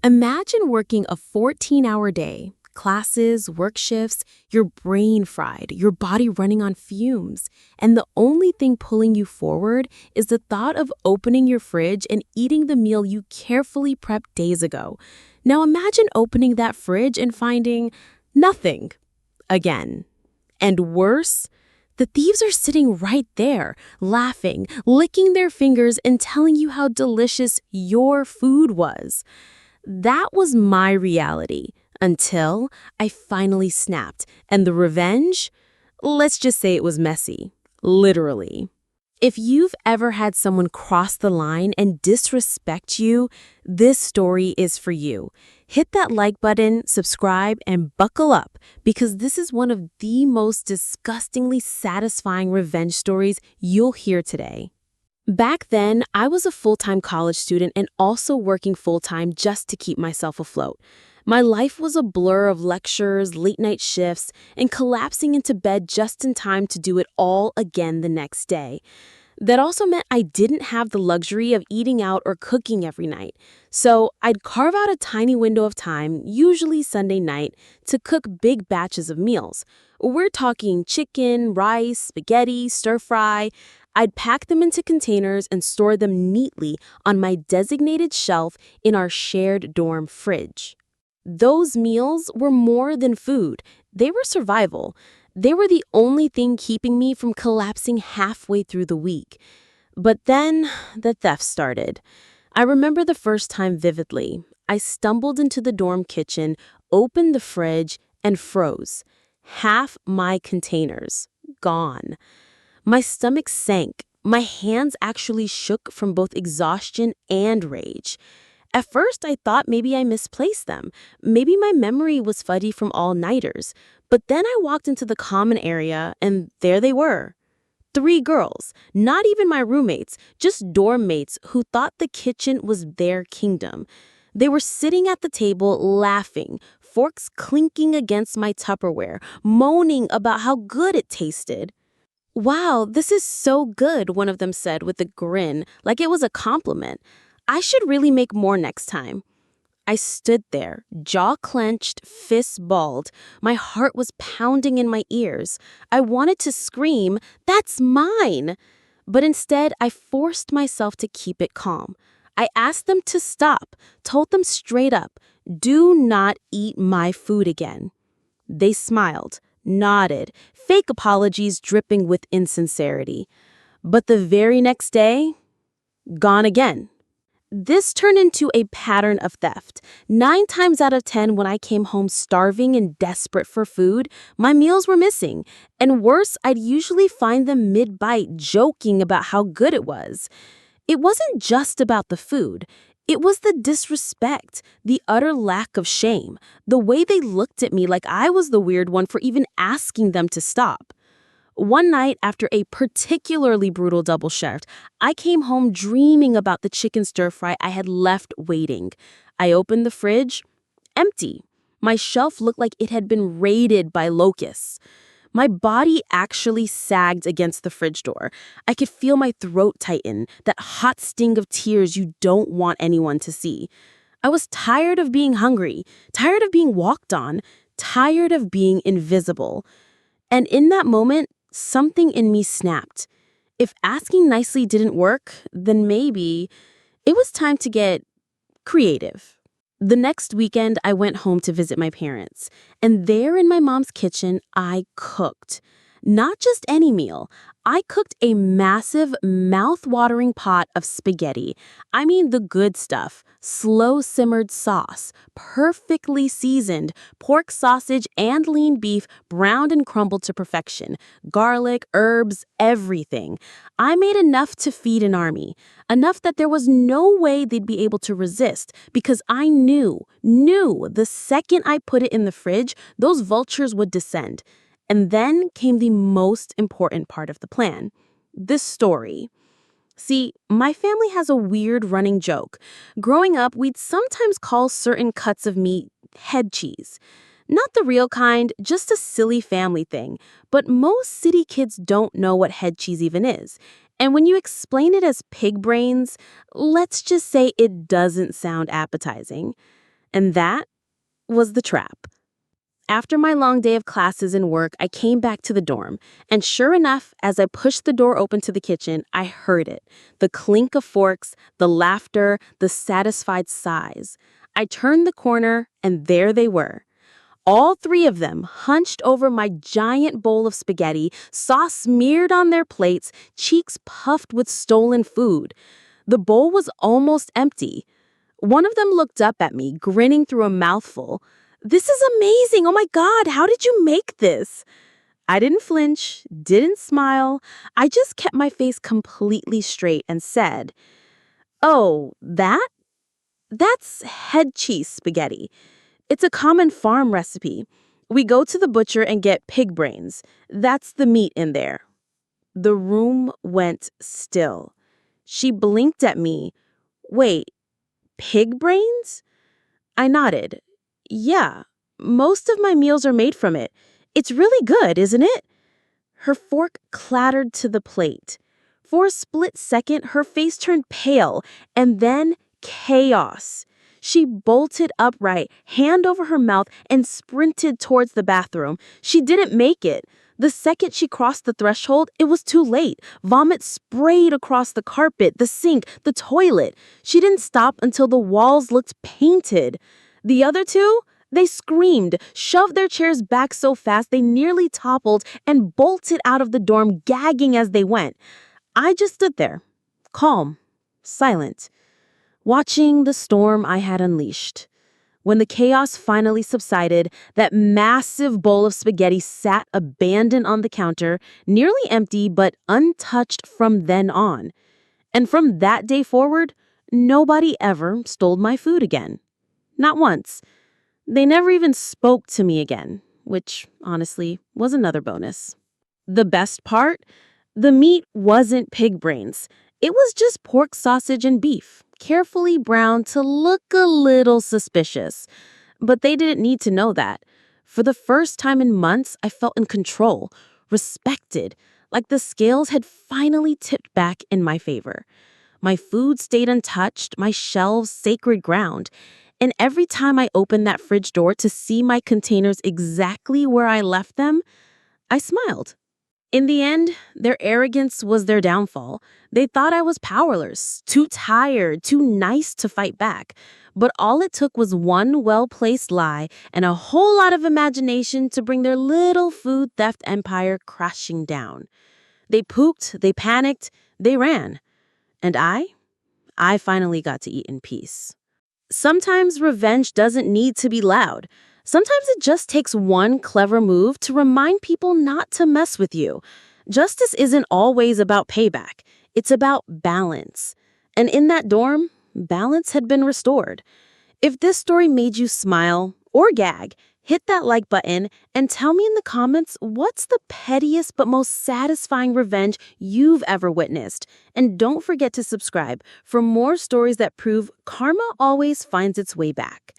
Imagine working a 14-hour day, classes, work shifts, your brain fried, your body running on fumes, and the only thing pulling you forward is the thought of opening your fridge and eating the meal you carefully prepped days ago. Now imagine opening that fridge and finding nothing again. And worse, the thieves are sitting right there, laughing, licking their fingers, and telling you how delicious your food was. That was my reality until I finally snapped. And the revenge? Let's just say it was messy. Literally. If you've ever had someone cross the line and disrespect you, this story is for you. Hit that like button, subscribe, and buckle up because this is one of the most disgustingly satisfying revenge stories you'll hear today. Back then, I was a full-time college student and also working full-time just to keep myself afloat. My life was a blur of lectures, late-night shifts, and collapsing into bed just in time to do it all again the next day. That also meant I didn't have the luxury of eating out or cooking every night. So I'd carve out a tiny window of time, usually Sunday night, to cook big batches of meals. We're talking chicken, rice, spaghetti, stir-fry. I'd pack them into containers and store them neatly on my designated shelf in our shared dorm fridge. Those meals were more than food. They were survival. They were the only thing keeping me from collapsing halfway through the week. But then the theft started. I remember the first time vividly. I stumbled into the dorm kitchen, opened the fridge, and froze. Half my containers gone. My stomach sank. My hands actually shook from both exhaustion and rage. At first, I thought maybe I misplaced them. Maybe my memory was fuzzy from all-nighters. But then I walked into the common area, and there they were. 3 girls, not even my roommates, just dorm mates who thought the kitchen was their kingdom. They were sitting at the table laughing, forks clinking against my Tupperware, moaning about how good it tasted. "Wow, this is so good," one of them said with a grin, like it was a compliment. "I should really make more next time." I stood there, jaw clenched, fists balled. My heart was pounding in my ears. I wanted to scream, "That's mine!" But instead, I forced myself to keep it calm. I asked them to stop, told them straight up, "Do not eat my food again." They smiled, nodded, fake apologies dripping with insincerity. But the very next day, gone again. This turned into a pattern of theft. 9 times out of 10, when I came home starving and desperate for food, my meals were missing. And worse, I'd usually find them mid-bite joking about how good it was. It wasn't just about the food. It was the disrespect, the utter lack of shame, the way they looked at me like I was the weird one for even asking them to stop. One night, after a particularly brutal double shift, I came home dreaming about the chicken stir-fry I had left waiting. I opened the fridge. Empty. My shelf looked like it had been raided by locusts. My body actually sagged against the fridge door. I could feel my throat tighten, that hot sting of tears you don't want anyone to see. I was tired of being hungry, tired of being walked on, tired of being invisible. And in that moment, something in me snapped. If asking nicely didn't work, then maybe it was time to get creative. The next weekend, I went home to visit my parents, and there in my mom's kitchen, I cooked. Not just any meal. I cooked a massive, mouth-watering pot of spaghetti. I mean the good stuff. Slow-simmered sauce, perfectly seasoned, pork sausage and lean beef browned and crumbled to perfection. Garlic, herbs, everything. I made enough to feed an army. Enough that there was no way they'd be able to resist because I knew the second I put it in the fridge, those vultures would descend. And then came the most important part of the plan, this story. See, my family has a weird running joke. Growing up, we'd sometimes call certain cuts of meat head cheese. Not the real kind, just a silly family thing. But most city kids don't know what head cheese even is. And when you explain it as pig brains, let's just say it doesn't sound appetizing. And that was the trap. After my long day of classes and work, I came back to the dorm, and sure enough, as I pushed the door open to the kitchen, I heard it. The clink of forks, the laughter, the satisfied sighs. I turned the corner, and there they were. All three of them hunched over my giant bowl of spaghetti, sauce smeared on their plates, cheeks puffed with stolen food. The bowl was almost empty. One of them looked up at me, grinning through a mouthful. "This is amazing! Oh my God, how did you make this?" I didn't flinch, didn't smile. I just kept my face completely straight and said, "Oh, that's head cheese spaghetti. It's a common farm recipe. We go to the butcher and get pig brains. That's the meat in there." The room went still. She blinked at me. "Wait, pig brains?" I nodded. "Yeah, most of my meals are made from it. It's really good, isn't it?" Her fork clattered to the plate. For a split second, her face turned pale, and then chaos. She bolted upright, hand over her mouth, and sprinted towards the bathroom. She didn't make it. The second she crossed the threshold, it was too late. Vomit sprayed across the carpet, the sink, the toilet. She didn't stop until the walls looked painted. The other two? They screamed, shoved their chairs back so fast they nearly toppled, and bolted out of the dorm, gagging as they went. I just stood there, calm, silent, watching the storm I had unleashed. When the chaos finally subsided, that massive bowl of spaghetti sat abandoned on the counter, nearly empty but untouched from then on. And from that day forward, nobody ever stole my food again. Not once. They never even spoke to me again, which, honestly, was another bonus. The best part? The meat wasn't pig brains. It was just pork sausage and beef, carefully browned to look a little suspicious. But they didn't need to know that. For the first time in months, I felt in control, respected, like the scales had finally tipped back in my favor. My food stayed untouched, my shelves sacred ground. And every time I opened that fridge door to see my containers exactly where I left them, I smiled. In the end, their arrogance was their downfall. They thought I was powerless, too tired, too nice to fight back. But all it took was one well-placed lie and a whole lot of imagination to bring their little food theft empire crashing down. They pooped, they panicked, they ran. And I finally got to eat in peace. Sometimes revenge doesn't need to be loud. Sometimes it just takes one clever move to remind people not to mess with you. Justice isn't always about payback. It's about balance. And in that dorm, balance had been restored. If this story made you smile or gag, hit that like button and tell me in the comments what's the pettiest but most satisfying revenge you've ever witnessed. And don't forget to subscribe for more stories that prove karma always finds its way back.